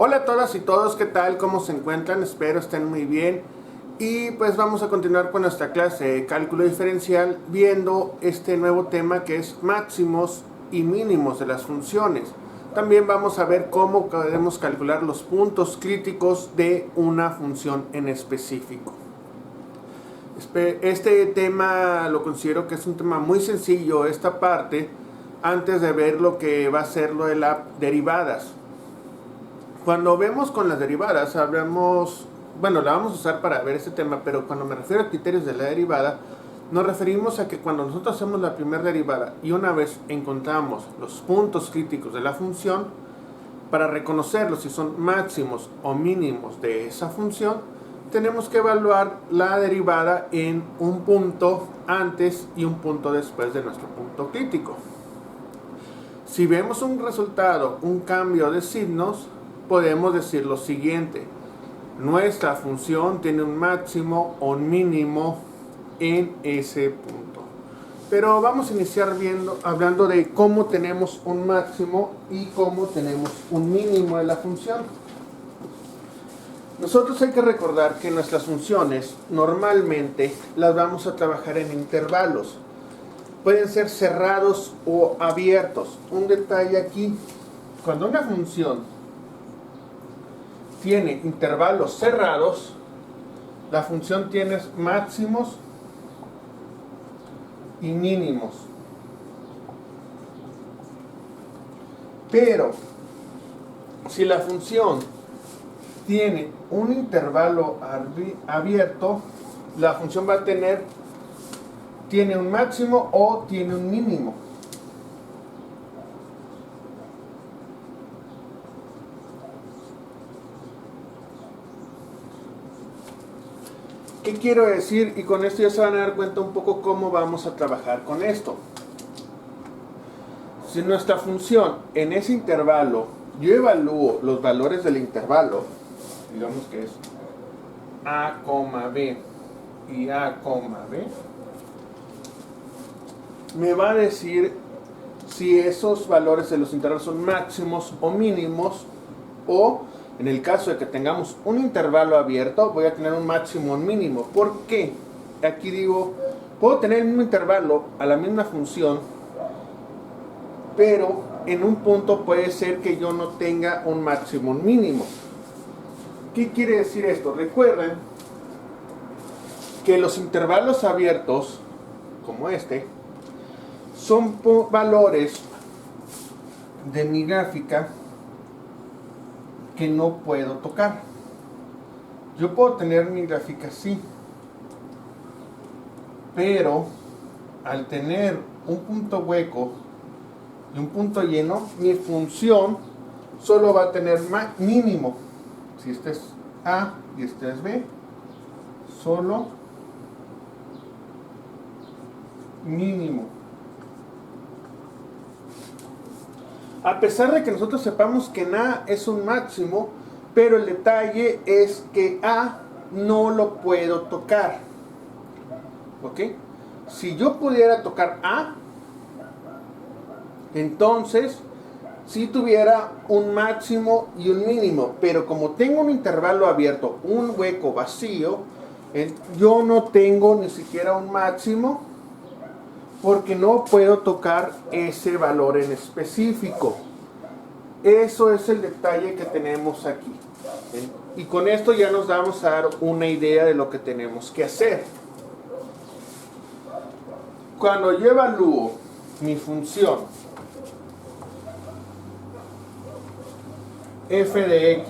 Hola a todas y todos, ¿qué tal? ¿Cómo se encuentran? Espero estén muy bien. Y pues vamos a continuar con nuestra clase de cálculo diferencial viendo este nuevo tema que es máximos y mínimos de las funciones. También vamos a ver cómo podemos calcular los puntos críticos de una función en específico. Este tema lo considero que es un tema muy sencillo, esta parte, antes de ver lo que va a ser lo de las derivadas. Cuando vemos con las derivadas, hablamos, bueno, la vamos a usar para ver este tema, pero cuando me refiero a criterios de la derivada, nos referimos a que cuando nosotros hacemos la primera derivada y una vez encontramos los puntos críticos de la función, para reconocerlos si son máximos o mínimos de esa función, tenemos que evaluar la derivada en un punto antes y un punto después de nuestro punto crítico. Si vemos un resultado, un cambio de signos, podemos decir lo siguiente: nuestra función tiene un máximo o un mínimo en ese punto. Pero vamos a iniciar hablando de cómo tenemos un máximo y cómo tenemos un mínimo de la función. Nosotros hay que recordar que nuestras funciones normalmente las vamos a trabajar en intervalos. Pueden ser cerrados o abiertos. Un detalle aquí: cuando una función tiene intervalos cerrados, la función tiene máximos y mínimos. Pero si la función tiene un intervalo abierto, la función va a tiene un máximo o tiene un mínimo. ¿Qué quiero decir? Y con esto ya se van a dar cuenta un poco cómo vamos a trabajar con esto. Si nuestra función en ese intervalo, yo evalúo los valores del intervalo, digamos que es a, b y a, b, me va a decir si esos valores de los intervalos son máximos o mínimos, o en el caso de que tengamos un intervalo abierto, voy a tener un máximo o un mínimo. ¿Por qué? Aquí digo, puedo tener el mismo intervalo a la misma función, pero en un punto puede ser que yo no tenga un máximo o un mínimo. ¿Qué quiere decir esto? Recuerden que los intervalos abiertos, como este, son valores de mi gráfica que no puedo tocar. Yo puedo tener mi gráfica así, pero al tener un punto hueco y un punto lleno, mi función solo va a tener mínimo. Si este es A y este es B, solo mínimo. A pesar de que nosotros sepamos que en A es un máximo, pero el detalle es que A no lo puedo tocar. ¿Ok? Si yo pudiera tocar A, entonces sí tuviera un máximo y un mínimo, pero como tengo un intervalo abierto, un hueco vacío, yo no tengo ni siquiera un máximo, porque no puedo tocar ese valor en específico. Eso es el detalle que tenemos aquí. Y con esto ya nos vamos a dar una idea de lo que tenemos que hacer. Cuando yo evalúo mi función f de x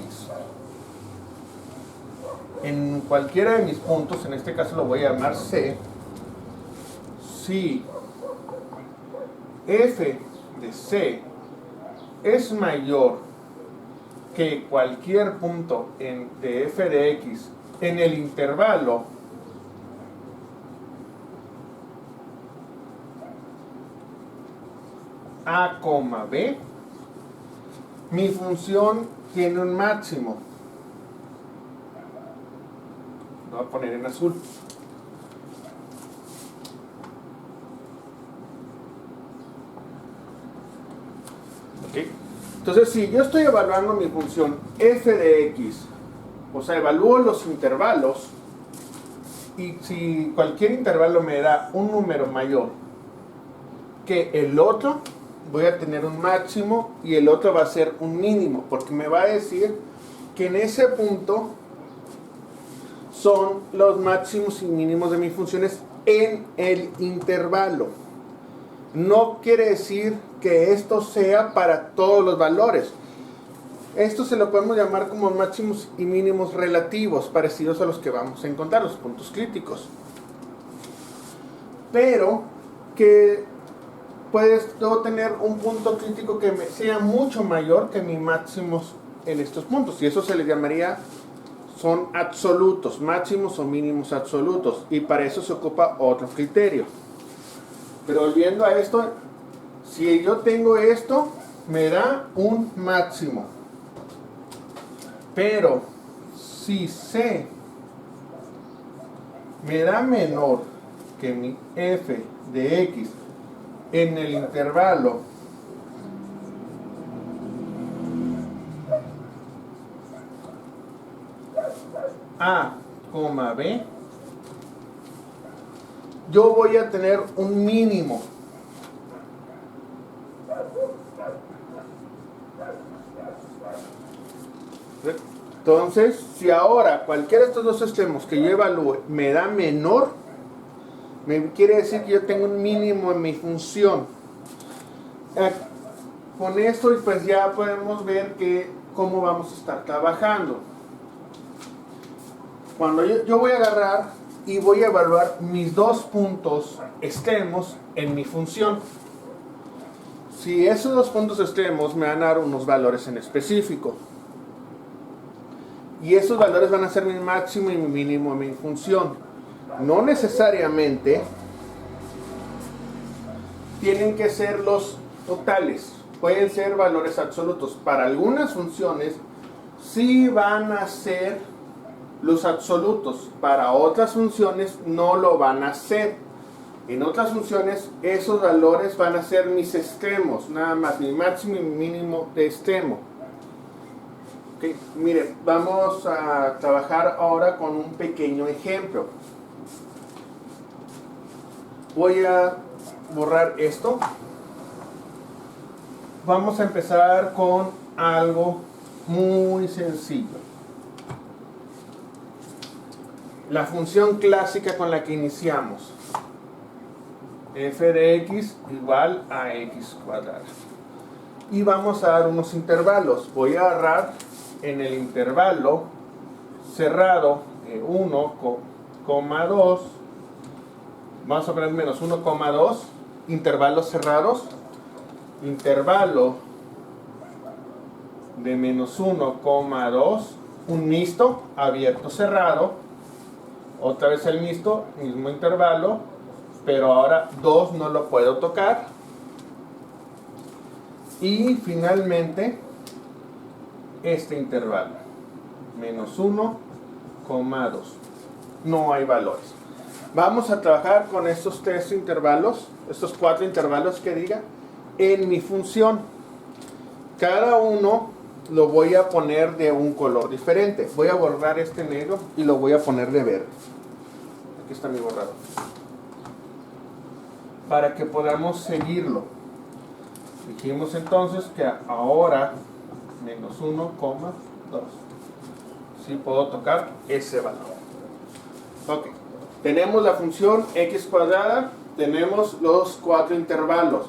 en cualquiera de mis puntos, en este caso lo voy a llamar C, si f de C es mayor que cualquier punto de f de x en el intervalo a, b, mi función tiene un máximo. Lo voy a poner en azul. ¿Ok? Entonces, si yo estoy evaluando mi función f de x, o sea, evalúo los intervalos, y si cualquier intervalo me da un número mayor que el otro, voy a tener un máximo y el otro va a ser un mínimo, porque me va a decir que en ese punto son los máximos y mínimos de mis funciones en el intervalo. No quiere decir que esto sea para todos los valores. Esto se lo podemos llamar como máximos y mínimos relativos, parecidos a los que vamos a encontrar, los puntos críticos. Pero que puedes tener un punto crítico que sea mucho mayor que mis máximos en estos puntos. Y eso se le llamaría, son absolutos, máximos o mínimos absolutos. Y para eso se ocupa otro criterio. Pero volviendo a esto, si yo tengo esto, me da un máximo. Pero si C me da menor que mi f de x en el intervalo A, B, yo voy a tener un mínimo. Entonces, si ahora cualquiera de estos dos extremos que yo evalúe me da menor, me quiere decir que yo tengo un mínimo en mi función. Con esto pues ya podemos ver cómo vamos a estar trabajando. Cuando yo voy a agarrar y voy a evaluar mis dos puntos extremos en mi función. Si esos dos puntos extremos me van a dar unos valores en específico, y esos valores van a ser mi máximo y mi mínimo en mi función. No necesariamente tienen que ser los totales, pueden ser valores absolutos. Para algunas funciones sí van a ser los absolutos, para otras funciones no lo van a ser. En otras funciones esos valores van a ser mis extremos, nada más, mi máximo y mi mínimo de extremo. Okay. Miren, vamos a trabajar ahora con un pequeño ejemplo. Voy a borrar esto. Vamos a empezar con algo muy sencillo. La función clásica con la que iniciamos. F de x igual a x cuadrada. Y vamos a dar unos intervalos. Voy a agarrar en el intervalo cerrado 1,2, vamos a poner menos 1,2, intervalos cerrados, intervalo de menos 1,2, un mixto, abierto, cerrado, otra vez el mixto, mismo intervalo, pero ahora 2 no lo puedo tocar, y finalmente este intervalo, menos 1,2, no hay valores. Vamos a trabajar con estos tres intervalos, estos cuatro intervalos que diga, en mi función. Cada uno lo voy a poner de un color diferente. Voy a borrar este negro y lo voy a poner de verde. Aquí está mi borrador. Para que podamos seguirlo. Dijimos entonces que ahora menos 1,2. Sí puedo tocar ese valor. Ok. Tenemos la función x cuadrada, tenemos los cuatro intervalos.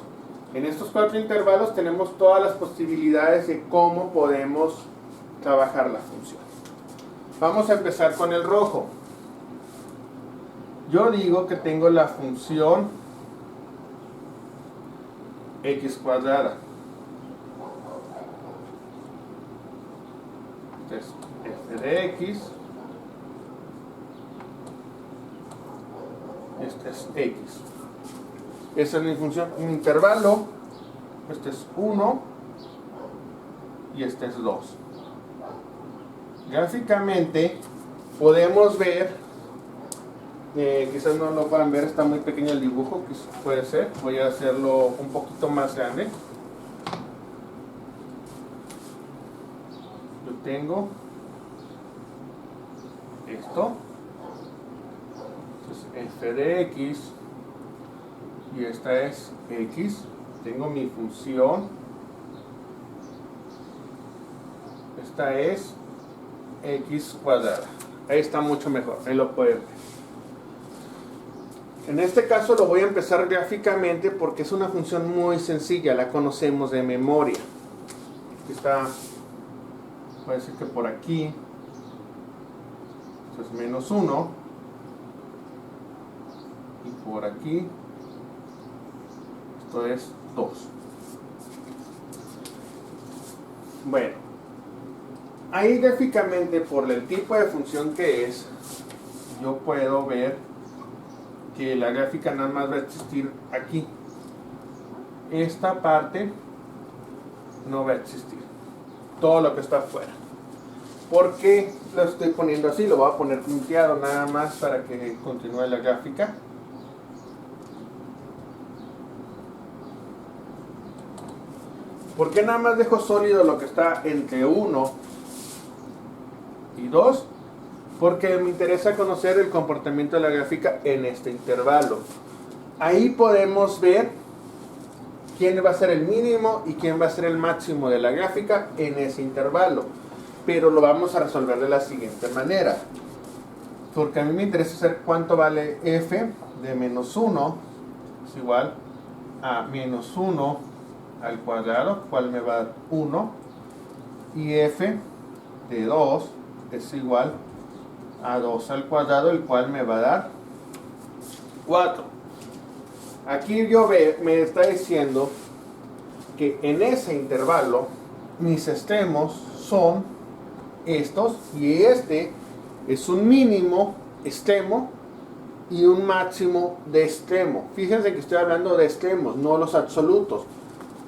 En estos cuatro intervalos tenemos todas las posibilidades de cómo podemos trabajar la función. Vamos a empezar con el rojo. Yo digo que tengo la función x cuadrada. Entonces, f de x, este es x. Esa es mi función. Mi intervalo, este es 1 y este es 2. Gráficamente podemos ver, quizás no lo puedan ver, está muy pequeño el dibujo, puede ser, voy a hacerlo un poquito más grande. tengo esto. Entonces f de x, y esta es x. Tengo mi función. Esta es x cuadrada. Ahí está mucho mejor, ahí lo pueden ver. En este caso lo voy a empezar gráficamente porque es una función muy sencilla, la conocemos de memoria. Aquí está, puede ser que por aquí, esto es menos 1, y por aquí, esto es 2. Bueno, ahí gráficamente por el tipo de función que es, yo puedo ver que la gráfica nada más va a existir aquí. Esta parte no va a existir. Todo lo que está afuera. ¿Por qué lo estoy poniendo así? Lo voy a poner punteado nada más para que continúe la gráfica. ¿Por qué nada más dejo sólido lo que está entre 1 y 2? Porque me interesa conocer el comportamiento de la gráfica en este intervalo. Ahí podemos ver quién va a ser el mínimo y quién va a ser el máximo de la gráfica en ese intervalo. Pero lo vamos a resolver de la siguiente manera. Porque a mí me interesa saber cuánto vale f de menos 1 es igual a menos 1 al cuadrado, cual me va a dar 1. Y f de 2 es igual a 2 al cuadrado, el cual me va a dar 4. Aquí me está diciendo que en ese intervalo mis extremos son estos, y este es un mínimo extremo y un máximo de extremo. Fíjense que estoy hablando de extremos, no los absolutos.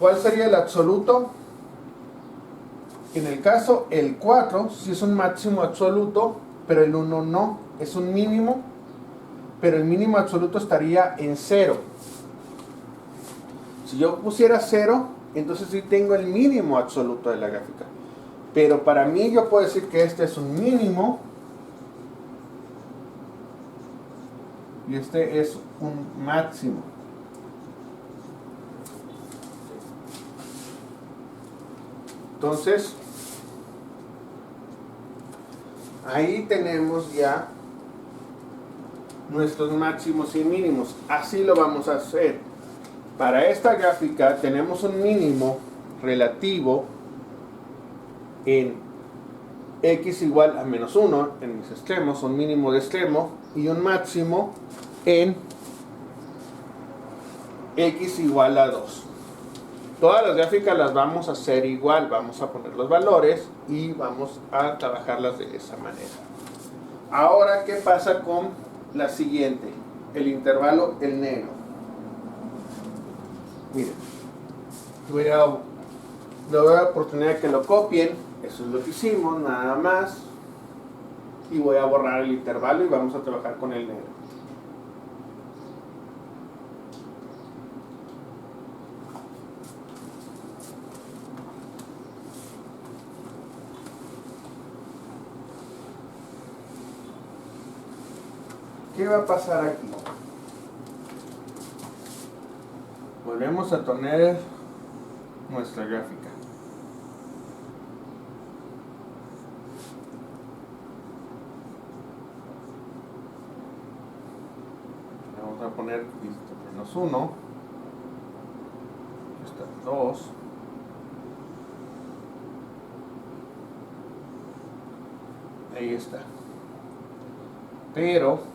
¿Cuál sería el absoluto? En el caso, el 4 sí es un máximo absoluto, pero el 1 no, es un mínimo, pero el mínimo absoluto estaría en 0. Si yo pusiera 0, entonces sí tengo el mínimo absoluto de la gráfica. Pero para mí yo puedo decir que este es un mínimo y este es un máximo. Entonces, ahí tenemos ya nuestros máximos y mínimos. Así lo vamos a hacer. Para esta gráfica tenemos un mínimo relativo en x igual a menos 1 en mis extremos, un mínimo de extremo, y un máximo en x igual a 2. Todas las gráficas las vamos a hacer igual, vamos a poner los valores y vamos a trabajarlas de esa manera. Ahora, ¿qué pasa con la siguiente? El intervalo, el negro. Miren, le doy la oportunidad de que lo copien. Eso es lo que hicimos, nada más. Y voy a borrar el intervalo y vamos a trabajar con el negro. ¿Qué va a pasar aquí? Volvemos a poner nuestra gráfica. Vamos a poner menos 1. Aquí está 2. Ahí está. Pero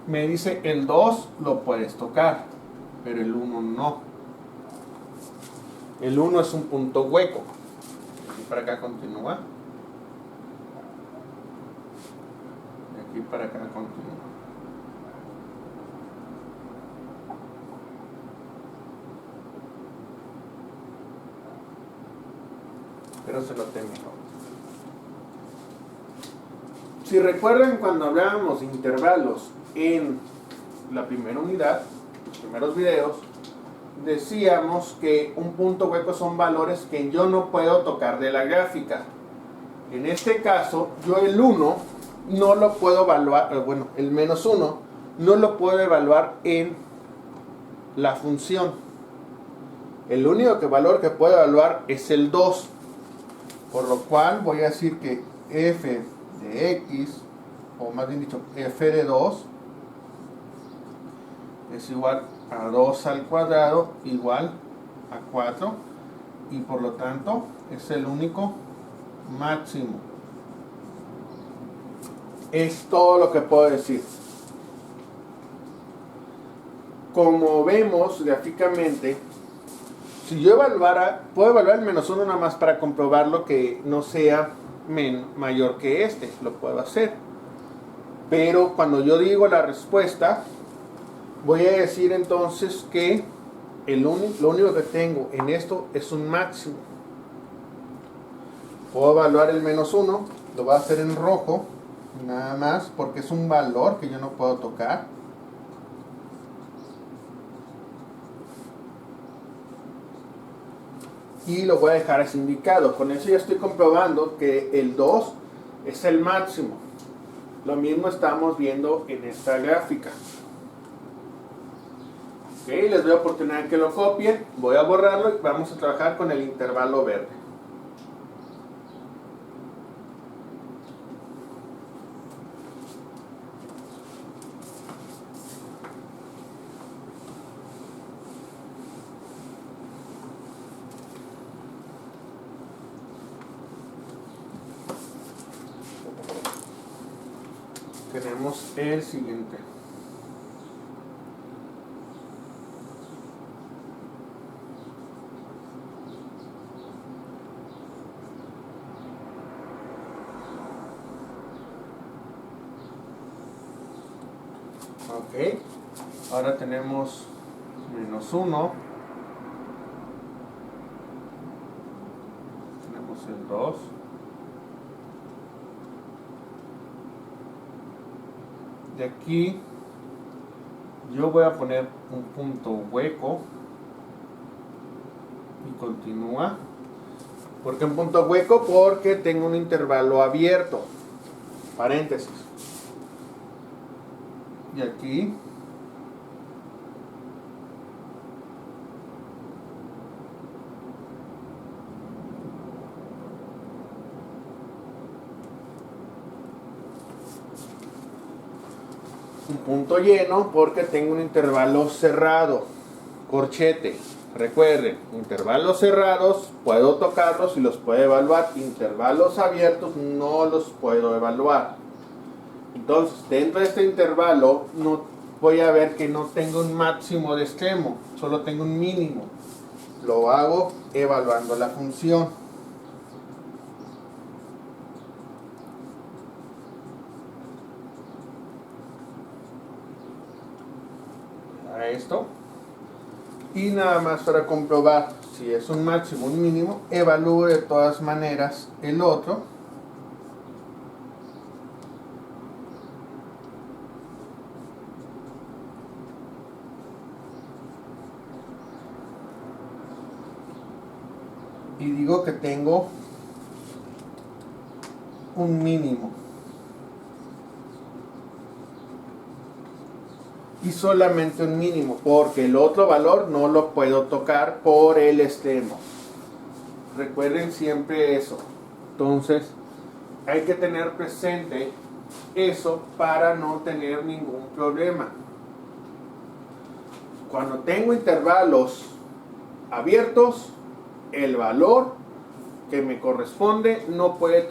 me dice el 2 lo puedes tocar, pero el 1 no. El 1 es un punto hueco. Aquí para acá continúa. Y aquí para acá continúa. Pero se lo tengo. Si recuerdan cuando hablábamos de intervalos en la primera unidad, los primeros videos, decíamos que un punto hueco son valores que yo no puedo tocar de la gráfica. En este caso, yo el 1 no lo puedo evaluar, bueno, el menos 1 no lo puedo evaluar en la función. El único valor que puedo evaluar es el 2. Por lo cual voy a decir que f de x, o más bien dicho, f de 2 es igual a 2 al cuadrado igual a 4, y por lo tanto es el único máximo. Es todo lo que puedo decir. Como vemos gráficamente, si yo puedo evaluar el menos 1 nada más para comprobarlo que no sea mayor que este, lo puedo hacer. Pero cuando yo digo la respuesta, voy a decir entonces que lo único que tengo en esto es un máximo. Puedo evaluar el menos 1, lo voy a hacer en rojo, nada más porque es un valor que yo no puedo tocar. Y lo voy a dejar así indicado. Con eso ya estoy comprobando que el 2 es el máximo. Lo mismo estamos viendo en esta gráfica. Ok, les doy oportunidad de que lo copien. Voy a borrarlo y vamos a trabajar con el intervalo verde. Tenemos el siguiente. Ok, ahora tenemos menos 1, tenemos el 2, de aquí yo voy a poner un punto hueco y continúa. ¿Por qué un punto hueco? Porque tengo un intervalo abierto, paréntesis. Y aquí un punto lleno porque tengo un intervalo cerrado, corchete. Recuerden, intervalos cerrados puedo tocarlos y los puedo evaluar. Intervalos abiertos no los puedo evaluar. Entonces, dentro de este intervalo no voy a ver que no tengo un máximo de extremo, solo tengo un mínimo. Lo hago evaluando la función. A esto. Y nada más para comprobar si es un máximo o un mínimo, evalúo de todas maneras el otro. Y digo que tengo un mínimo. Y solamente un mínimo, porque el otro valor no lo puedo tocar por el extremo. Recuerden siempre eso. Entonces, hay que tener presente eso para no tener ningún problema. Cuando tengo intervalos abiertos, el valor que me corresponde no puede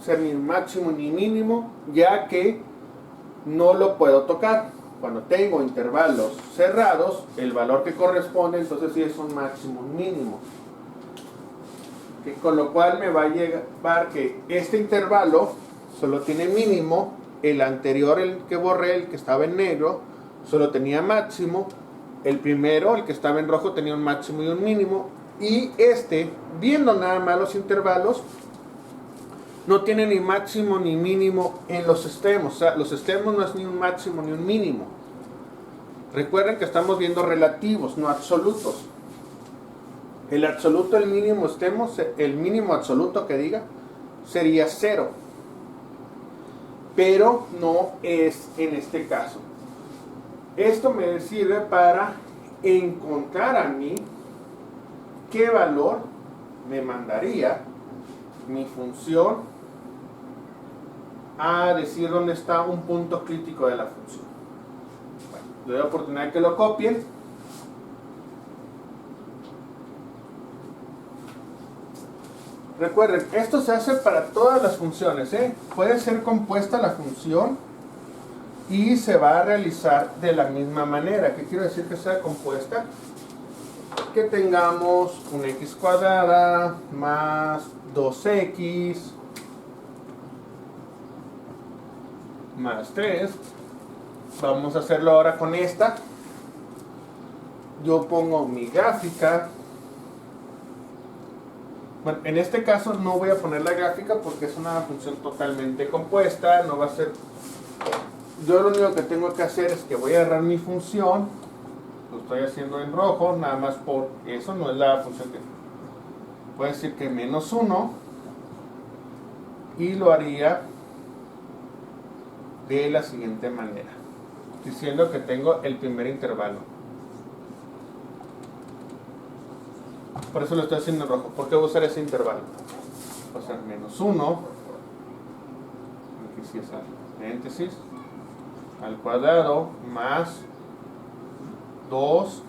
ser ni máximo ni mínimo, ya que no lo puedo tocar. Cuando tengo intervalos cerrados, el valor que corresponde entonces sí es un máximo, un mínimo. Con lo cual me va a llevar que este intervalo solo tiene mínimo, el anterior, el que borré, el que estaba en negro, solo tenía máximo, el primero, el que estaba en rojo, tenía un máximo y un mínimo, y este, viendo nada más los intervalos, no tiene ni máximo ni mínimo en los extremos. O sea, los extremos no es ni un máximo ni un mínimo. Recuerden que estamos viendo relativos, no absolutos. El absoluto, el mínimo absoluto que diga, sería 0. Pero no es en este caso. Esto me sirve para encontrar a mí qué valor me mandaría mi función a decir dónde está un punto crítico de la función. Bueno, le doy la oportunidad de que lo copien. Recuerden, esto se hace para todas las funciones, ¿eh? Puede ser compuesta la función y se va a realizar de la misma manera. ¿Qué quiero decir que sea compuesta? Que tengamos una x cuadrada más 2x más 3. Vamos a hacerlo ahora con esta. Yo pongo mi gráfica. Bueno, en este caso no voy a poner la gráfica porque es una función totalmente compuesta. No va a ser... Yo lo único que tengo que hacer es que voy a agarrar mi función. Lo estoy haciendo en rojo, nada más por eso. No es la función que... Voy a decir que menos 1. Y lo haría de la siguiente manera. Diciendo que tengo el primer intervalo. Por eso lo estoy haciendo en rojo. ¿Por qué voy a usar ese intervalo? Va a ser menos 1. Aquí sí es paréntesis. Al cuadrado más 2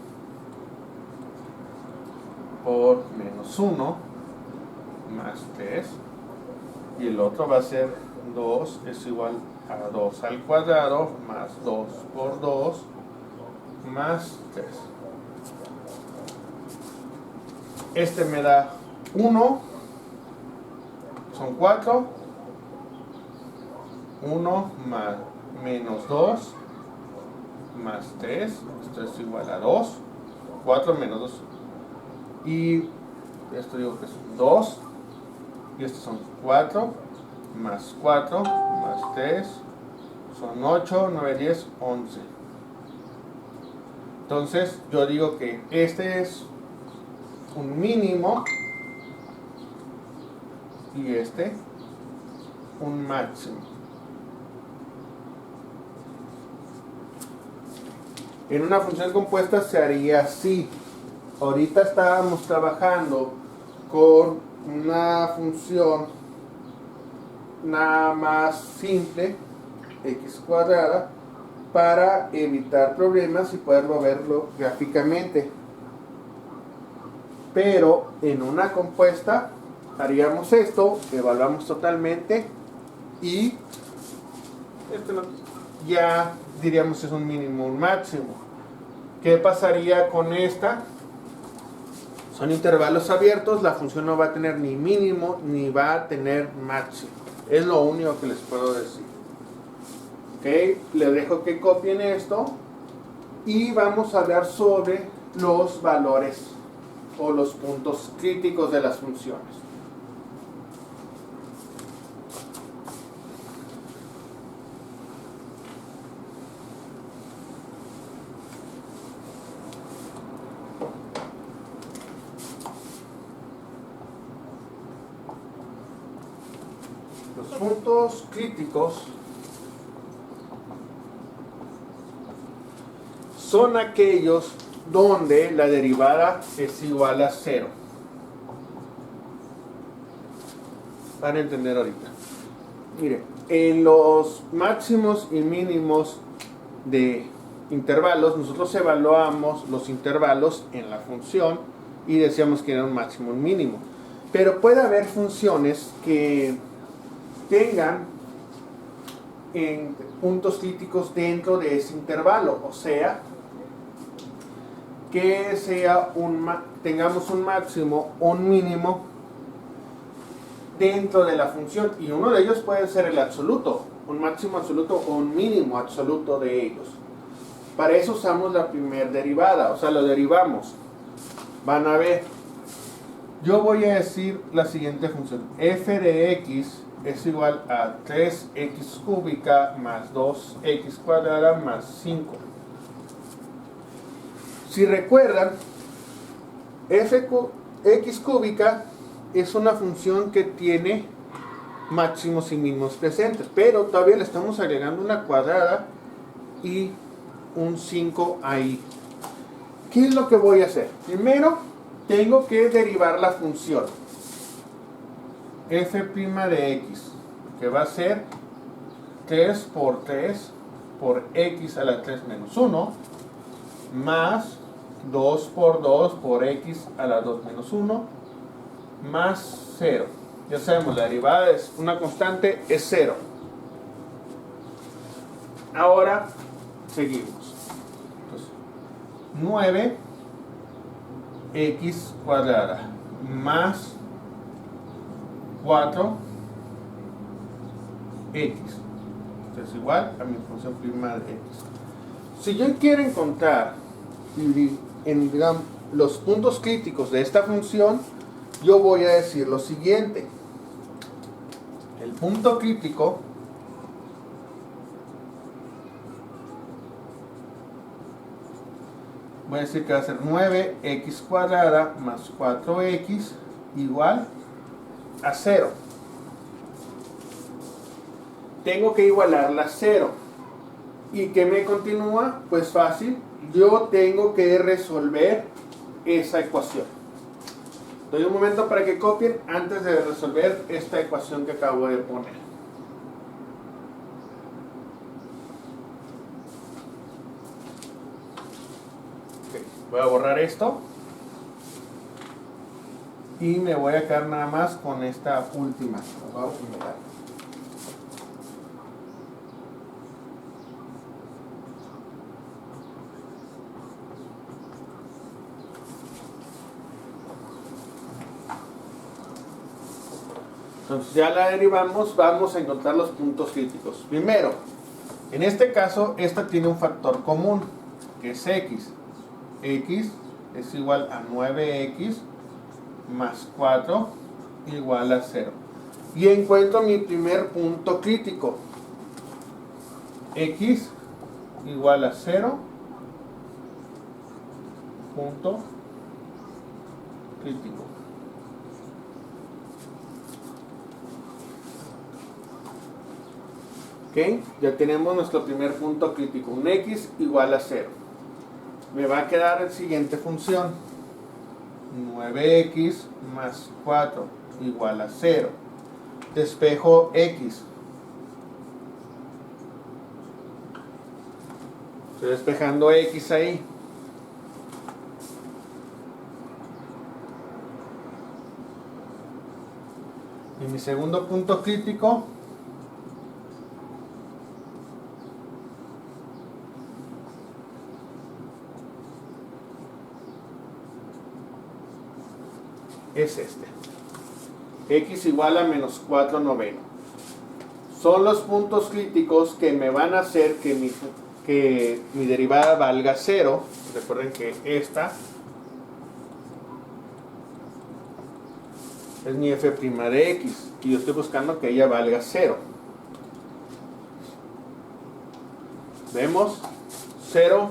por menos 1 más 3. Y el otro va a ser 2 es igual a 2 al cuadrado más 2 por 2 más 3. Este me da 1, son 4, 1 más menos 2 más 3, esto es igual a 2, 4 menos 2, y esto digo que son 2, y estos son 4, más 4, más 3, son 8, 9, 10, 11. Entonces yo digo que este es un mínimo y este un máximo. En una función compuesta se haría así. Ahorita estábamos trabajando con una función nada más simple, x cuadrada, para evitar problemas y poderlo verlo gráficamente. Pero en una compuesta haríamos esto, evaluamos totalmente y ya diríamos si es un mínimo o un máximo. ¿Qué pasaría con esta? Son intervalos abiertos, la función no va a tener ni mínimo ni va a tener máximo. Es lo único que les puedo decir. Ok, les dejo que copien esto y vamos a hablar sobre los valores o los puntos críticos de las funciones. Los puntos críticos son aquellos donde la derivada es igual a 0. Van a entender ahorita. Mire, en los máximos y mínimos de intervalos, nosotros evaluamos los intervalos en la función y decíamos que era un máximo y un mínimo. Pero puede haber funciones que tengan puntos críticos dentro de ese intervalo, o sea, que tengamos un máximo o un mínimo dentro de la función, y uno de ellos puede ser el absoluto, un máximo absoluto o un mínimo absoluto de ellos. Para eso usamos la primera derivada, o sea, lo derivamos. Van a ver, yo voy a decir la siguiente función: f de x es igual a 3x cúbica más 2x cuadrada más 5. Si recuerdan, x cúbica es una función que tiene máximos y mínimos presentes, pero todavía le estamos agregando una cuadrada y un 5 ahí. ¿Qué es lo que voy a hacer? Primero tengo que derivar la función f' de x, que va a ser 3 por 3 por x a la 3 menos 1, más 2 por 2 por x a la 2 menos 1, más 0. Ya sabemos, la derivada es una constante, es 0. Ahora seguimos. Entonces, 9x cuadrada más 4x. Esto es igual a mi función prima de x. Si yo quiero encontrar digamos, los puntos críticos de esta función, yo voy a decir lo siguiente. El punto crítico voy a decir que va a ser 9x cuadrada más 4x igual a 0. Tengo que igualarla a 0. ¿Y qué me continúa? Pues fácil. Yo tengo que resolver esa ecuación. Doy un momento para que copien antes de resolver esta ecuación que acabo de poner. Okay. Voy a borrar esto. Y me voy a quedar nada más con esta última. Entonces ya la derivamos, vamos a encontrar los puntos críticos. Primero, en este caso, esta tiene un factor común, que es x. X es igual a 9x más 4 igual a 0. Y encuentro mi primer punto crítico. X igual a 0, punto crítico. ¿Ok? Ya tenemos nuestro primer punto crítico, un x igual a 0. Me va a quedar la siguiente función, 9x más 4 igual a 0. Despejo x. Estoy despejando x ahí. Y mi segundo punto crítico es este. X igual a menos 4 noveno. Son los puntos críticos que me van a hacer que mi derivada valga 0. Recuerden que esta es mi f' de x y yo estoy buscando que ella valga 0. Vemos 0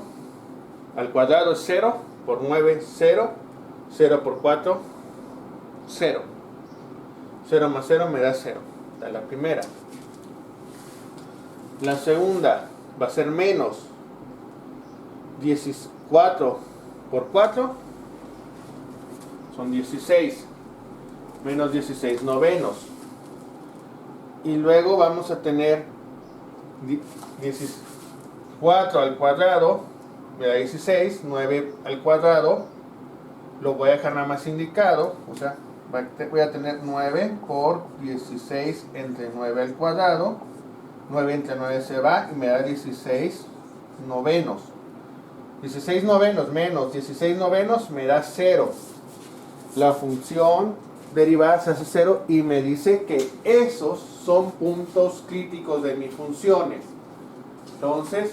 al cuadrado es 0, por 9 0, 0 por 4 0. 0 más 0 me da 0. Esta es la primera. La segunda va a ser menos 4 por 4 son 16. Menos 16 novenos. Y luego vamos a tener 4 al cuadrado me da 16. 9 al cuadrado lo voy a dejar nada más indicado. O sea, voy a tener 9 por 16 entre 9 al cuadrado. 9 entre 9 se va y me da 16 novenos. 16 novenos menos 16 novenos me da 0. La función derivada se hace 0 y me dice que esos son puntos críticos de mis funciones. Entonces,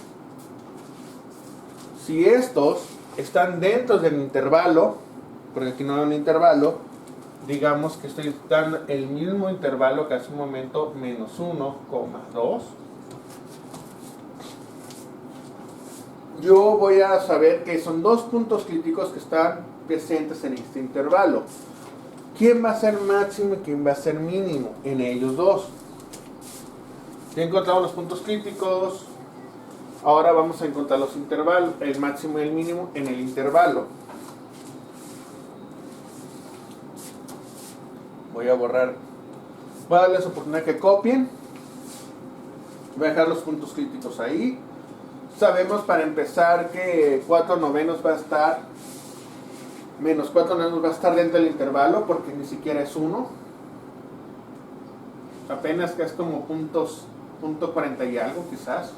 si estos están dentro del intervalo, porque aquí no hay un intervalo, digamos que estoy dando el mismo intervalo que hace un momento, menos 1,2. yo voy a saber que son dos puntos críticos que están presentes en este intervalo. ¿Quién va a ser máximo y quién va a ser mínimo en ellos dos? Ya encontramos los puntos críticos. Ahora vamos a encontrar los intervalos, el máximo y el mínimo en el intervalo. Voy a borrar, voy a darles oportunidad que copien. Voy a dejar los puntos críticos ahí. Sabemos para empezar que 4 novenos va a estar, menos 4 novenos va a estar dentro del intervalo porque ni siquiera es 1. Apenas que es como punto 40 y algo quizás.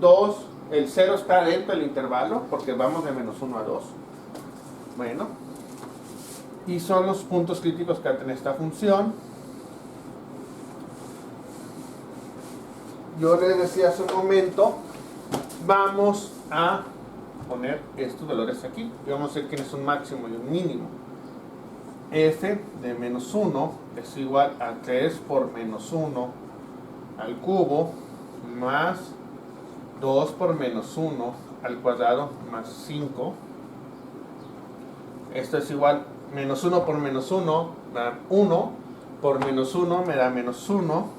2, el 0 está dentro del intervalo porque vamos de menos 1 a 2. Bueno, y son los puntos críticos que tiene esta función. Yo les decía hace un momento, vamos a poner estos valores aquí y vamos a ver quién es un máximo y un mínimo. F de menos 1 es igual a 3 por menos 1 al cubo más 2 por menos 1 al cuadrado más 5. Esto es igual, menos 1 por menos 1 me da 1, por menos 1 me da menos 1.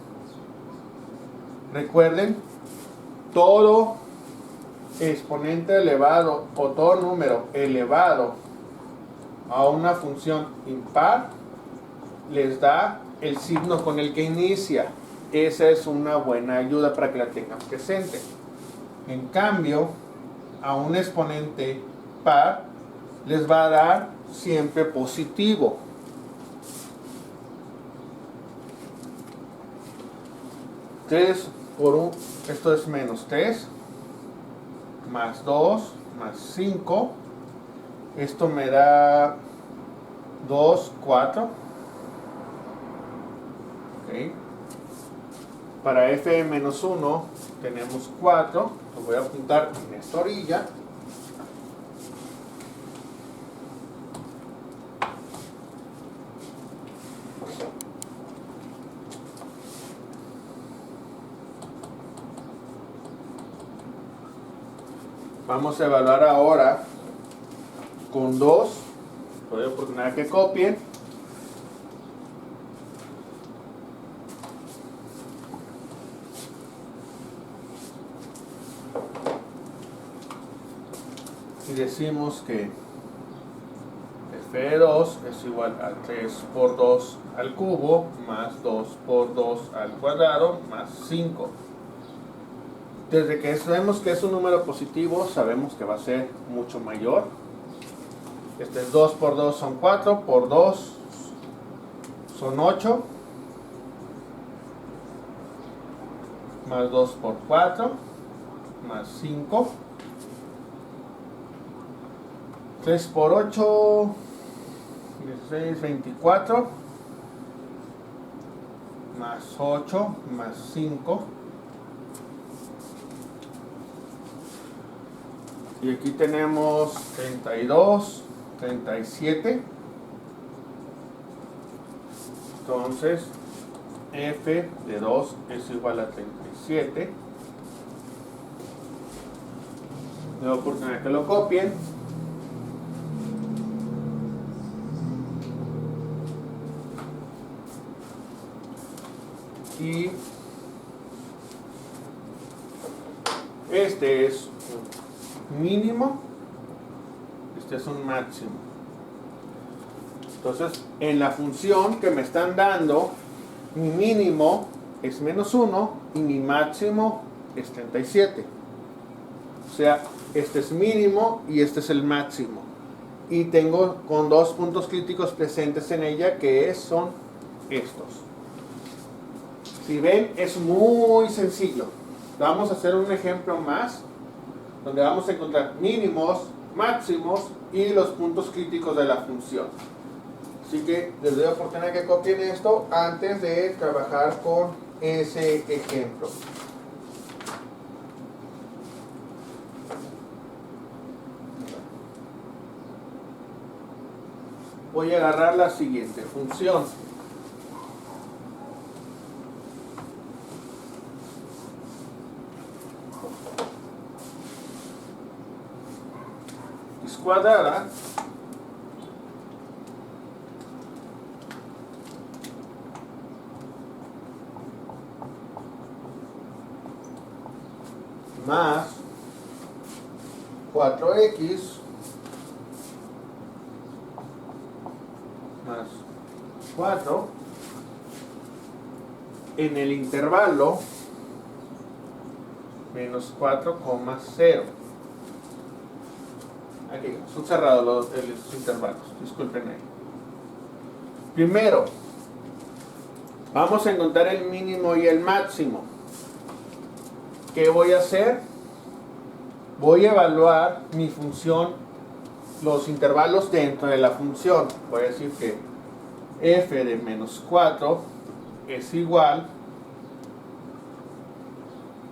Recuerden, todo exponente elevado o todo número elevado a una función impar les da el signo con el que inicia. Esa es una buena ayuda para que la tengan presente. En cambio, a un exponente par les va a dar siempre positivo. Esto es menos 3, más 2, más 5. Esto me da 2, 4. Okay. Para f de menos 1 tenemos 4. Lo voy a apuntar en esta orilla. Vamos a evaluar ahora con 2. Voy a oportunidad que copien. Y decimos que f de 2 es igual a 3 por 2 al cubo más 2 por 2 al cuadrado más 5. Desde que sabemos que es un número positivo, sabemos que va a ser mucho mayor. Este es 2 por 2 son 4, por 2 son 8, más 2 por 4, más 5. 3 por 8, 16, 24, más 8, más 5. Y aquí tenemos 32, 37. Entonces, f de 2 es igual a 37. Le doy oportunidad que lo copien. Y este es un mínimo, este es un máximo. Entonces, en la función que me están dando, mi mínimo es menos 1 y mi máximo es 37. O sea, este es mínimo y este es el máximo. Y tengo con dos puntos críticos presentes en ella, que son estos. Si ven, es muy sencillo. Vamos a hacer un ejemplo más, donde vamos a encontrar mínimos, máximos y los puntos críticos de la función. Así que les doy la oportunidad que copien esto antes de trabajar con ese ejemplo. Voy a agarrar la siguiente función. cuadrada más 4x más 4 en el intervalo menos 4,0. Aquí son cerrados los intervalos, disculpen ahí. Primero, vamos a encontrar el mínimo y el máximo. ¿Qué voy a hacer? Voy a evaluar mi función, los intervalos dentro de la función. Voy a decir que f de menos 4 es igual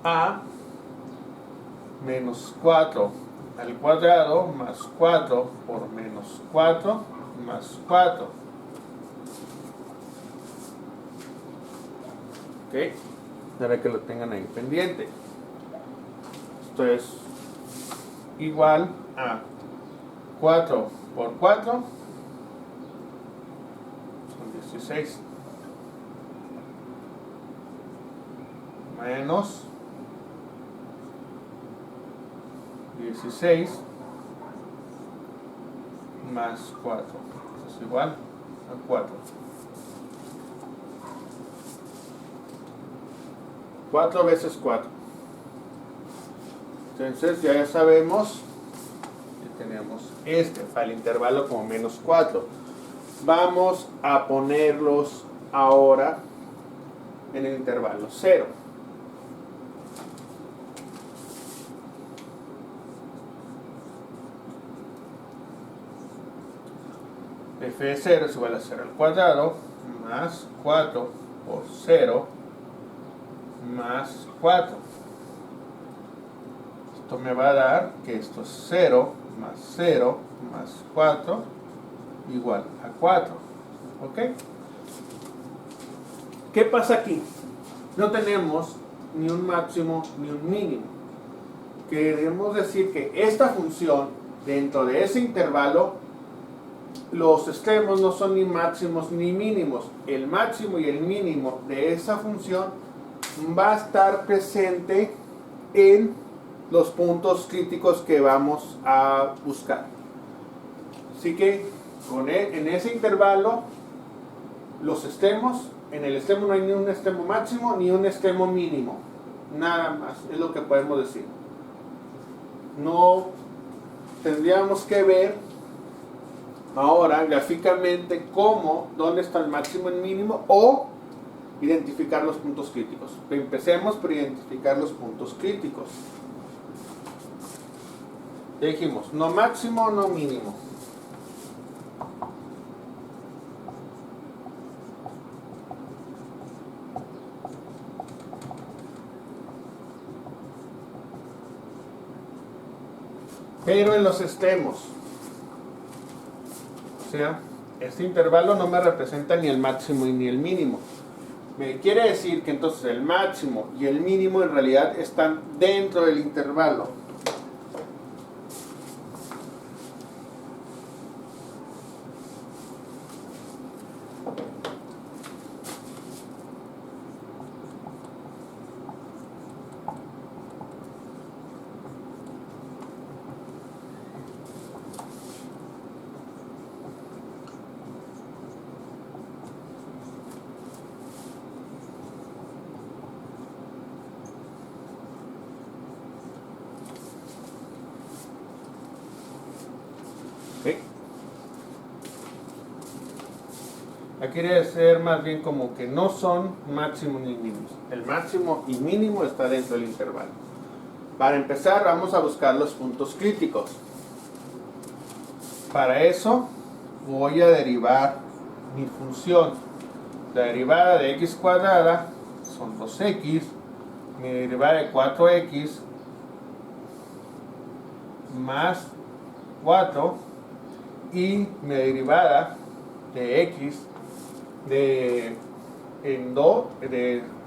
a menos 4 al cuadrado más 4 por menos 4 más 4. Ok, para que lo tengan ahí pendiente. Esto es igual a 4 por 4 son 16 menos 16 más 4 es igual a 4. 4 veces 4. Entonces ya sabemos que tenemos para el intervalo como menos 4. Vamos a ponerlos ahora en el intervalo 0. F de 0 es igual a 0 al cuadrado más 4 por 0 más 4. Esto me va a dar que esto es 0 más 4 igual a 4. ¿Ok? ¿Qué pasa aquí? No tenemos ni un máximo ni un mínimo. Queremos decir que esta función, dentro de ese intervalo, los extremos no son ni máximos ni mínimos. El máximo y el mínimo de esa función va a estar presente en los puntos críticos que vamos a buscar. Así que en ese intervalo, los extremos, en el extremo no hay ni un extremo máximo ni un extremo mínimo. Nada más, es lo que podemos decir. No tendríamos que ver ahora gráficamente dónde está el máximo y el mínimo o identificar los puntos críticos. Empecemos por identificar los puntos críticos. Ya dijimos, no máximo, no mínimo. Pero en los extremos, o sea, este intervalo no me representa ni el máximo ni el mínimo. Me quiere decir que entonces el máximo y el mínimo en realidad están dentro del intervalo. Aquí quiere ser más bien como que no son máximos ni mínimos. El máximo y mínimo está dentro del intervalo. Para empezar vamos a buscar los puntos críticos. Para eso voy a derivar mi función. La derivada de x cuadrada son 2x, mi derivada de 4x más 4 y mi derivada de x de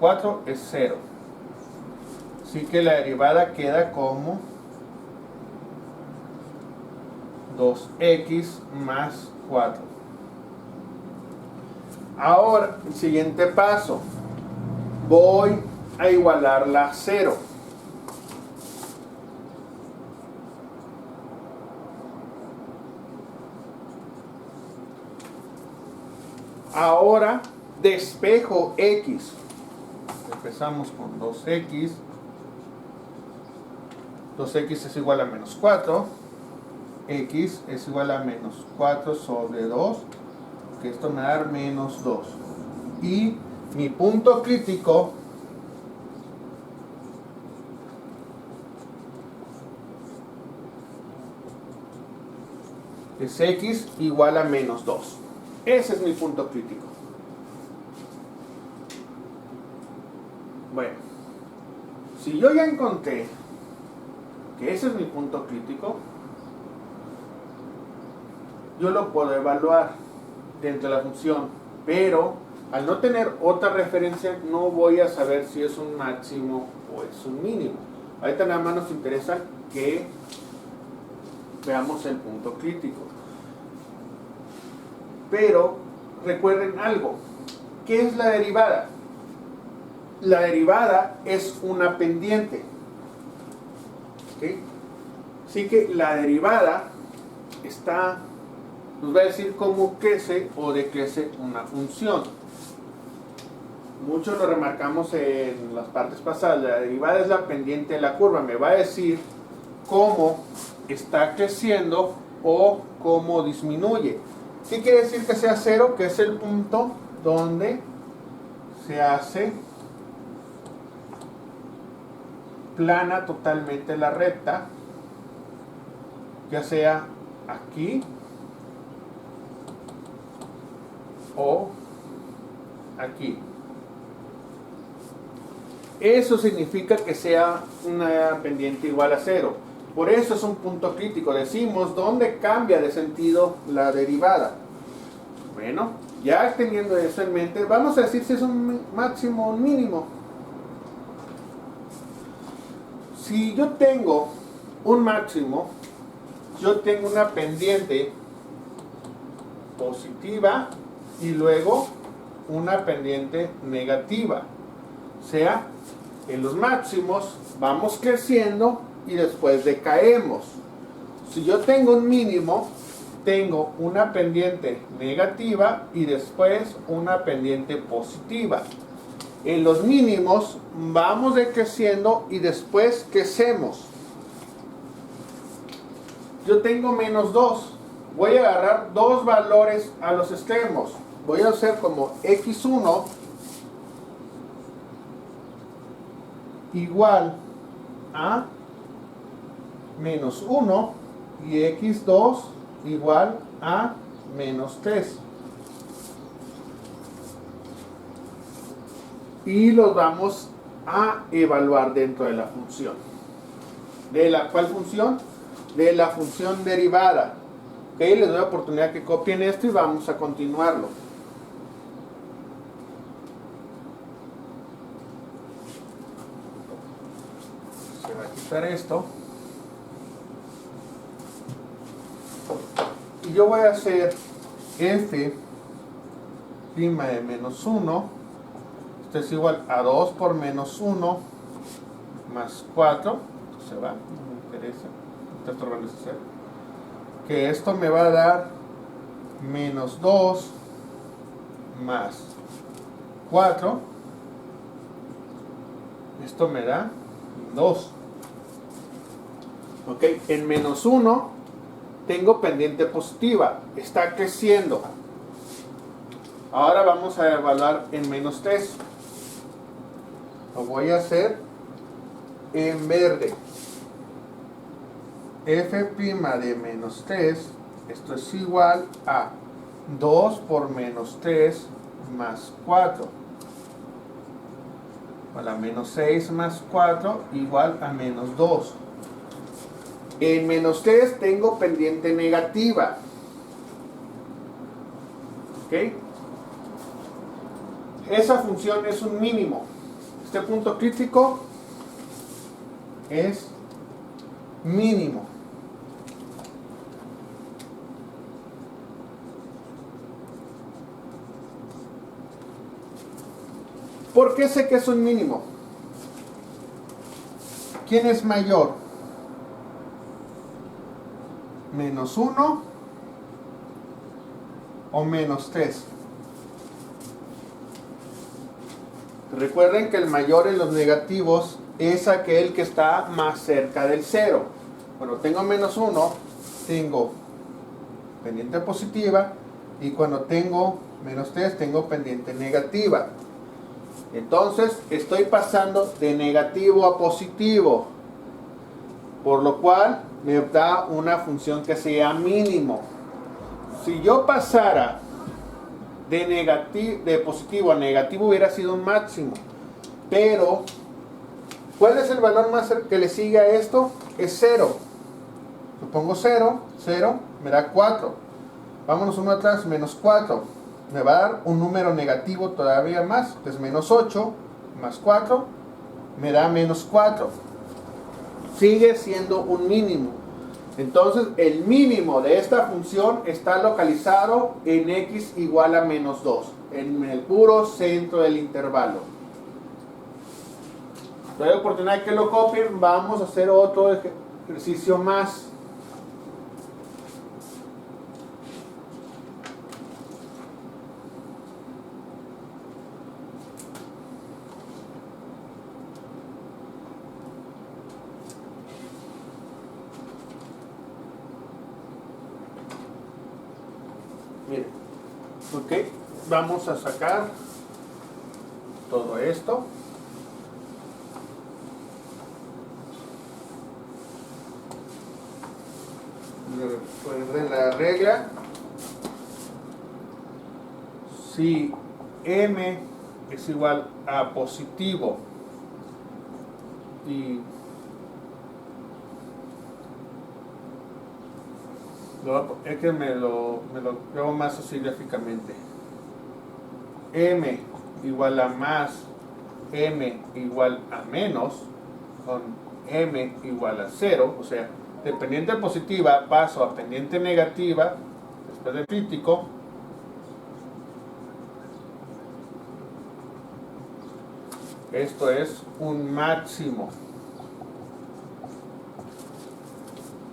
4 es 0. Así que la derivada queda como 2x más 4. Ahora, el siguiente paso. Voy a igualarla a 0. Ahora despejo x. Empezamos con 2x. 2x es igual a menos 4. X es igual a menos 4 sobre 2. Que esto me da menos 2. Y mi punto crítico es x igual a menos 2. Ese es mi punto crítico. Bueno, si yo ya encontré que ese es mi punto crítico, yo lo puedo evaluar dentro de la función, pero al no tener otra referencia no voy a saber si es un máximo o es un mínimo. Ahorita nada más nos interesa que veamos el punto crítico. Pero recuerden algo, ¿qué es la derivada? La derivada es una pendiente. ¿Okay? Así que la derivada nos va a decir cómo crece o decrece una función. Mucho lo remarcamos en las partes pasadas. La derivada es la pendiente de la curva. Me va a decir cómo está creciendo o cómo disminuye. ¿Qué quiere decir que sea 0? Que es el punto donde se hace plana totalmente la recta, ya sea aquí o aquí. Eso significa que sea una pendiente igual a 0. Por eso es un punto crítico. Decimos dónde cambia de sentido la derivada. Bueno, ya teniendo eso en mente, vamos a decir si es un máximo o un mínimo. Si yo tengo un máximo, yo tengo una pendiente positiva y luego una pendiente negativa. O sea, en los máximos vamos creciendo y después decaemos. Si yo tengo un mínimo, tengo una pendiente negativa y después una pendiente positiva. En los mínimos vamos decreciendo y después crecemos. Yo tengo menos 2. Voy a agarrar dos valores a los extremos. Voy a hacer como x1 igual a menos 1 y x2 igual a menos 3. Y los vamos a evaluar dentro de la función. ¿De la cuál función? De la función derivada. Ok, les doy la oportunidad que copien esto y vamos a continuarlo. Se va a quitar esto. Y yo voy a hacer f' de menos 1. Esto es igual a 2 por menos 1 más 4. Esto se va, no me interesa. Está estorbando ese cero. Que esto me va a dar menos 2 más 4. Esto me da 2. Ok, en menos 1 tengo pendiente positiva. Está creciendo. Ahora vamos a evaluar en menos 3. Lo voy a hacer en verde. F' de menos 3, esto es igual a 2 por menos 3 más 4. Para menos 6 más 4 igual a menos 2. En menos 3 tengo pendiente negativa. ¿Ok? Esa función es un mínimo. Este punto crítico es mínimo. ¿Por qué sé que es un mínimo? ¿Quién es mayor? ¿Menos 1 o menos 3? Recuerden que el mayor en los negativos es aquel que está más cerca del 0. Cuando tengo menos 1, tengo pendiente positiva, y cuando tengo menos 3, tengo pendiente negativa. Entonces, estoy pasando de negativo a positivo, por lo cual me da una función que sea mínimo. Si yo pasara de positivo a negativo, hubiera sido un máximo. Pero, ¿cuál es el valor más que le sigue a esto? Es 0. Supongo 0, 0, me da 4. Vámonos uno atrás, menos 4. Me va a dar un número negativo todavía más, que es menos 8, más 4, me da menos 4. Sigue siendo un mínimo. Entonces, el mínimo de esta función está localizado en x igual a menos 2, en el puro centro del intervalo. Si hay oportunidad de que lo copien, vamos a hacer otro ejercicio más. Miren, ok, vamos a sacar todo esto. Poner la regla. Si m es igual a positivo y es que me lo veo más así gráficamente. M igual a más, M igual a menos, con M igual a 0, o sea, de pendiente positiva paso a pendiente negativa, después del crítico. Esto es un máximo.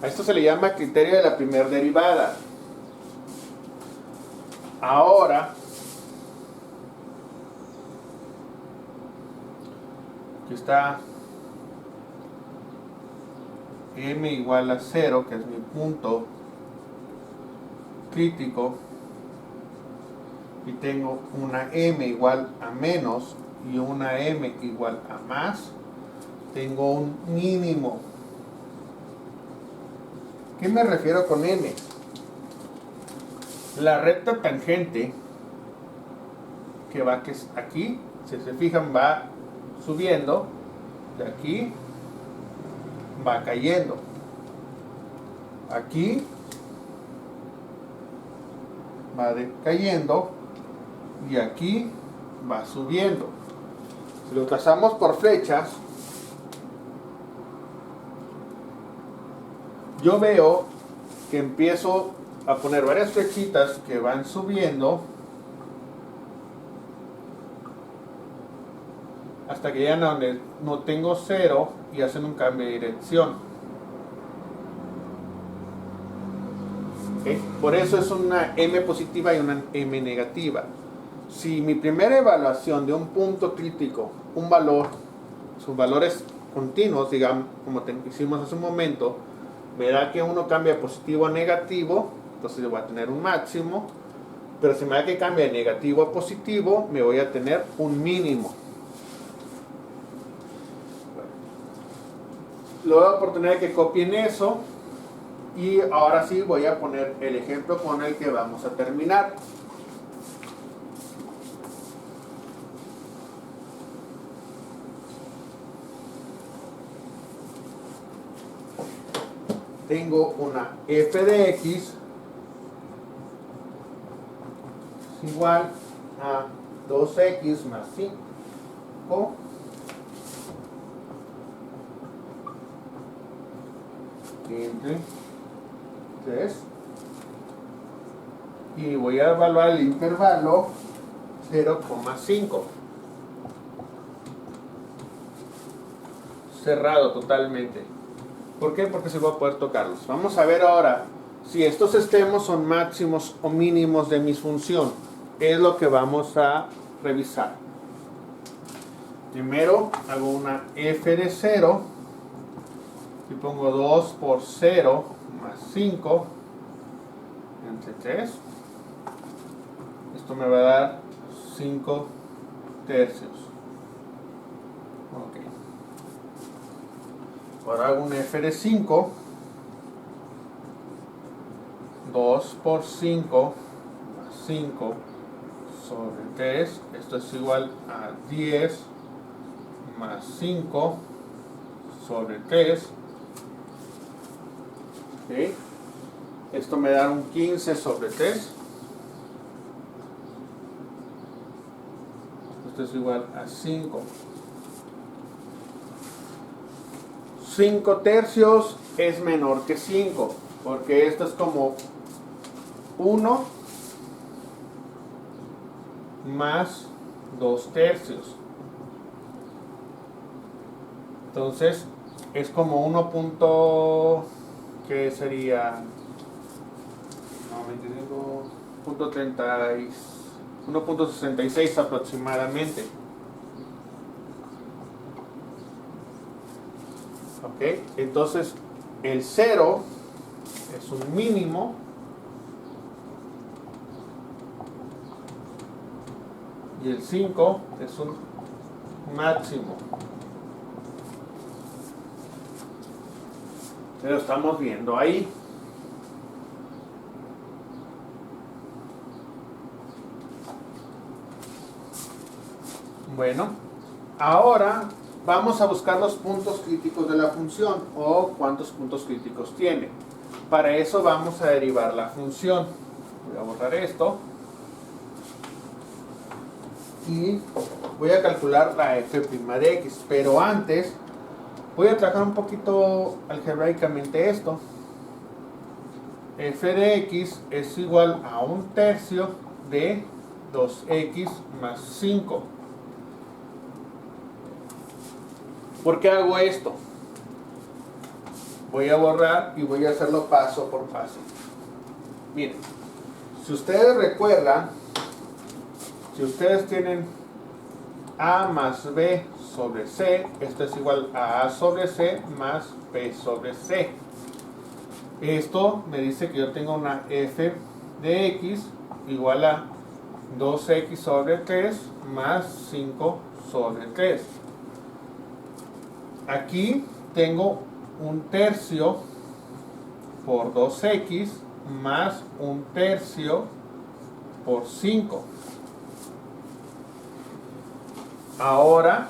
A esto se le llama criterio de la primera derivada. Ahora, aquí está m igual a 0, que es mi punto crítico, y tengo una m igual a menos y una m igual a más, tengo un mínimo. ¿Qué me refiero con m? La recta tangente que va aquí, si se fijan, va subiendo, de aquí va cayendo, aquí va decayendo y aquí va subiendo. Si lo trazamos por flechas, yo veo que empiezo a poner varias flechitas que van subiendo hasta que llegan a donde no tengo 0 y hacen un cambio de dirección. ¿Okay? Por eso es una m positiva y una m negativa. Si mi primera evaluación de un punto crítico, un valor, sus valores continuos, digamos, como hicimos hace un momento, me da que uno cambia de positivo a negativo, entonces yo voy a tener un máximo. Pero si me da que cambia de negativo a positivo, me voy a tener un mínimo. Luego la oportunidad de que copien eso. Y ahora sí voy a poner el ejemplo con el que vamos a terminar. Tengo una f de x igual a 2x más 5 entre 3, y voy a evaluar el intervalo 0,5. cerrado totalmente. ¿Por qué? Porque se va a poder tocarlos. Vamos a ver ahora si estos extremos son máximos o mínimos de mi función. Es lo que vamos a revisar. Primero hago una f de 0 y pongo 2 por 0 más 5 entre 3. Esto me va a dar 5 tercios. Ok. Ahora hago un f de 5. 2 por 5 más 5 sobre 3. Esto es igual a 10 más 5 sobre 3. ¿Okay? Esto me da un 15 sobre 3. Esto es igual a 5. 5 tercios es menor que 5, porque esto es como 1 más 2 tercios. Entonces es como 1 punto, ¿qué sería? No, 25.30, 1.66 aproximadamente. Ok, entonces el 0 es un mínimo y el 5 es un máximo. Lo estamos viendo ahí. Bueno, ahora vamos a buscar los puntos críticos de la función o cuántos puntos críticos tiene. Para eso vamos a derivar la función. Voy a borrar esto y voy a calcular la f' de x, pero antes voy a trabajar un poquito algebraicamente esto. F de x es igual a 1/3 de 2x más 5. ¿Por qué hago esto? Voy a borrar y voy a hacerlo paso por paso. Miren, si ustedes recuerdan, si ustedes tienen a más b sobre c, esto es igual a sobre c más b sobre c. Esto me dice que yo tengo una f de x igual a 2x sobre 3 más 5 sobre 3. Aquí tengo 1/3 por 2x más 1/3 por 5. Ahora,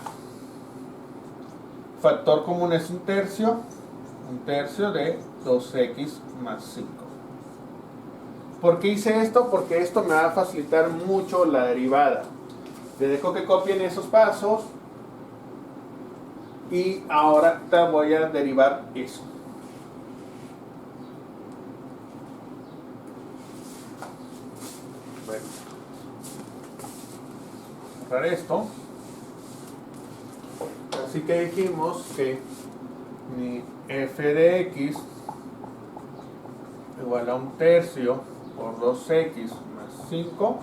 factor común es 1/3 de 2x más 5. ¿Por qué hice esto? Porque esto me va a facilitar mucho la derivada. Les dejo que copien esos pasos y ahora te voy a derivar eso. Bueno, cerrar esto. Así que dijimos que mi f de x igual a 1/3 por 2x más 5.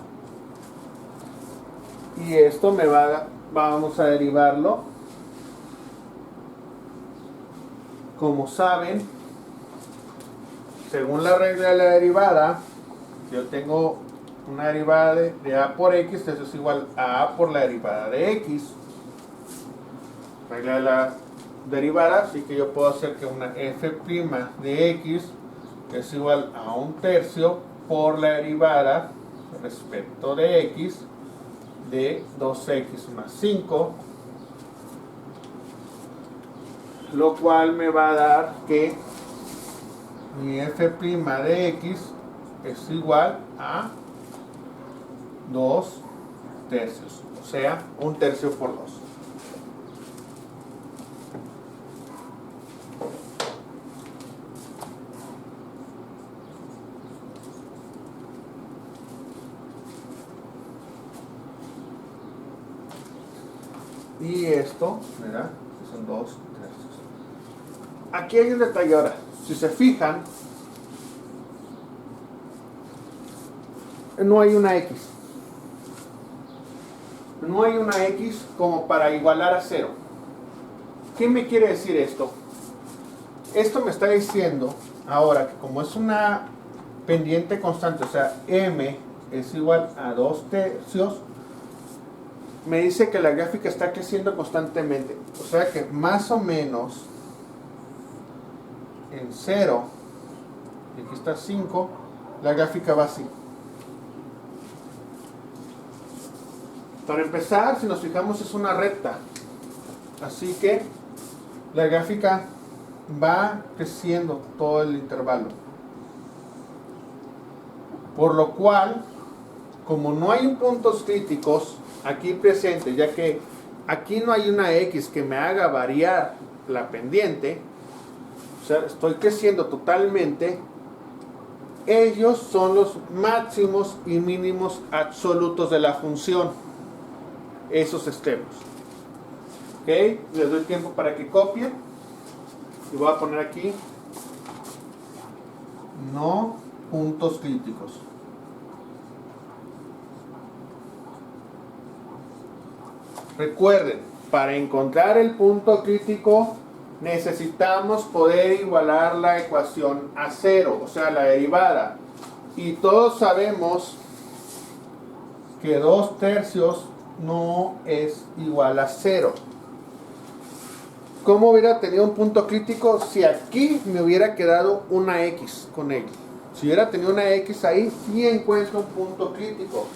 Y esto me va a, vamos a derivarlo. Como saben, según la regla de la derivada, yo tengo una derivada de a por x, eso es igual a por la derivada de x. Regla de la derivada, así que yo puedo hacer que una f' de x es igual a 1/3 por la derivada respecto de x de 2x más 5, lo cual me va a dar que mi f' de x es igual a 2/3, o sea, 1/3 por 2. Y esto, ¿verdad? Es son 2 tercios. Aquí hay un detalle ahora. Si se fijan, no hay una X. No hay una X como para igualar a 0. ¿Qué me quiere decir esto? Esto me está diciendo ahora que como es una pendiente constante, o sea, M es igual a 2 tercios, me dice que la gráfica está creciendo constantemente. O sea que más o menos en 0, y aquí está 5, la gráfica va así. Para empezar, si nos fijamos, es una recta. Así que la gráfica va creciendo todo el intervalo. Por lo cual, como no hay puntos críticos aquí presentes, ya que aquí no hay una X que me haga variar la pendiente, o sea, estoy creciendo totalmente, ellos son los máximos y mínimos absolutos de la función, esos extremos. ¿Ok? Les doy tiempo para que copien. Y voy a poner aquí no puntos críticos. Recuerden, para encontrar el punto crítico necesitamos poder igualar la ecuación a 0, o sea, la derivada. Y todos sabemos que 2 tercios no es igual a 0. ¿Cómo hubiera tenido un punto crítico si aquí me hubiera quedado una X con él? Si hubiera tenido una X ahí, sí encuentro un punto crítico.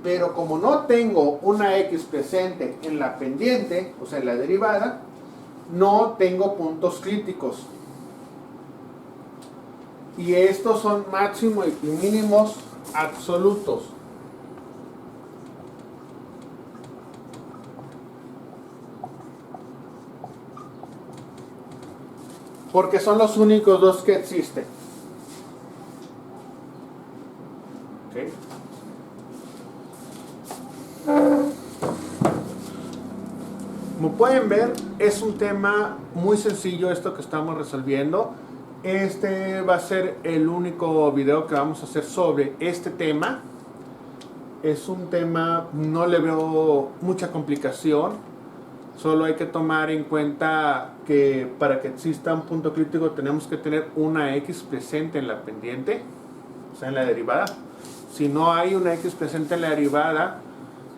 Pero como no tengo una X presente en la pendiente, o sea, en la derivada, no tengo puntos críticos. Y estos son máximos y mínimos absolutos. Porque son los únicos dos que existen. ¿Okay? Como pueden ver, es un tema muy sencillo esto que estamos resolviendo. Este va a ser el único video que vamos a hacer sobre este tema. Es un tema, no le veo mucha complicación. Solo hay que tomar en cuenta que para que exista un punto crítico tenemos que tener una X presente en la pendiente, o sea, en la derivada. Si no hay una X presente en la derivada,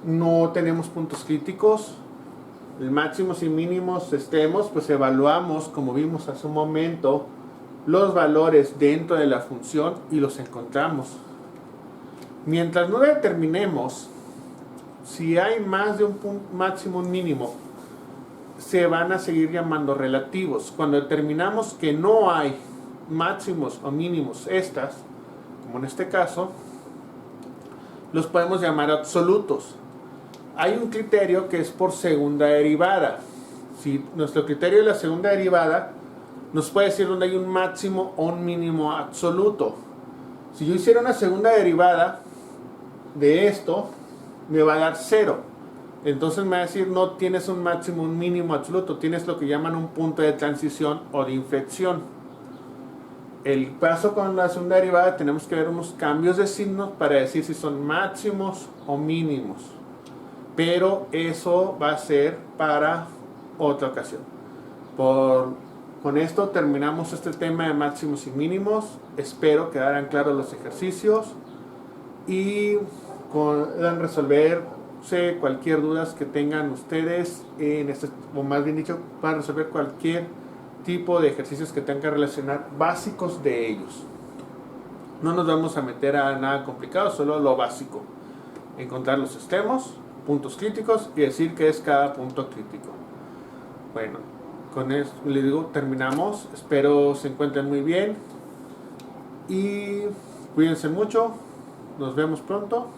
no tenemos puntos críticos. El máximos y mínimos extremos, pues evaluamos, como vimos hace un momento, los valores dentro de la función y los encontramos. Mientras no determinemos si hay más de un máximo y mínimo, se van a seguir llamando relativos. Cuando determinamos que no hay máximos o mínimos estas, como en este caso, los podemos llamar absolutos. Hay un criterio que es por segunda derivada. Si nuestro criterio de la segunda derivada nos puede decir dónde hay un máximo o un mínimo absoluto. Si yo hiciera una segunda derivada de esto, me va a dar 0. Entonces me va a decir no tienes un máximo, un mínimo absoluto, tienes lo que llaman un punto de transición o de inflexión. El paso con la segunda derivada tenemos que ver unos cambios de signos para decir si son máximos o mínimos. Pero eso va a ser para otra ocasión. Con esto terminamos este tema de máximos y mínimos. Espero quedaran claros los ejercicios y puedan resolver cualquier duda que tengan ustedes en este, o más bien dicho, para resolver cualquier tipo de ejercicios que tengan que relacionar básicos de ellos. No nos vamos a meter a nada complicado, solo lo básico. Encontrar los extremos, puntos críticos y decir qué es cada punto crítico. Bueno, con esto les digo, terminamos. Espero se encuentren muy bien y cuídense mucho. Nos vemos pronto.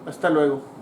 Hasta luego.